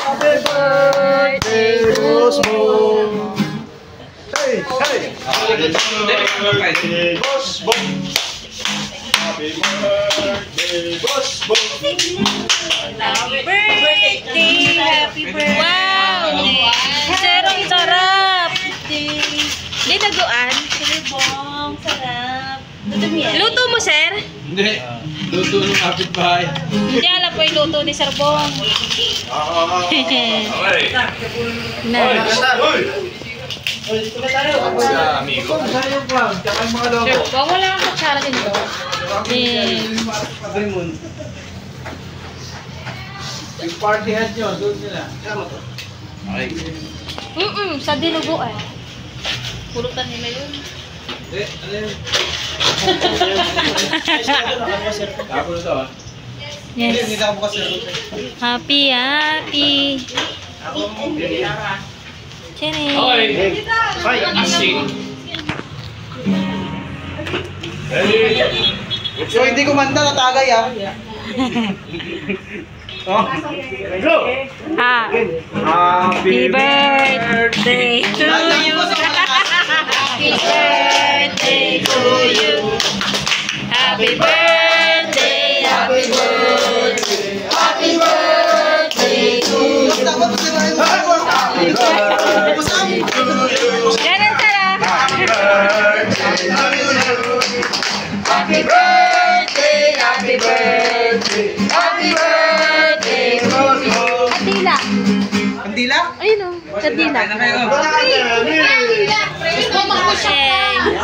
Happy birthday, Bosbong. Hey, hey. Happy birthday, Bosbong. Happy birthday, Bosbong. Happy birthday! Happy birthday! Wow! Sir, ang sarap! Hindi naguan? Silibong, sarap. Luto mo, sir? Hindi. Luto ng kapitbahay. Hindi alam po yung luto ni Sir Bong. Okay. Na. Amigo. Sir Bong, wala kang kutsara din to. Yung party hat nyo, doon nila. Okay. Sa dinugo eh. Pulutan nila yun. Ano yun? Tapos ito ah. Yes. Happy, happy. Chene. Okay. Asing. So hindi kumanta, natagay ah. Oh. Go. Happy birthday to you. Happy birthday to you. Happy birthday, happy birthday, happy birthday to you. Ganun sarap. Happy birthday, happy birthday, happy birthday to you. Kadila. Kandila? Ayun o, kadila. Kandila. Sheng.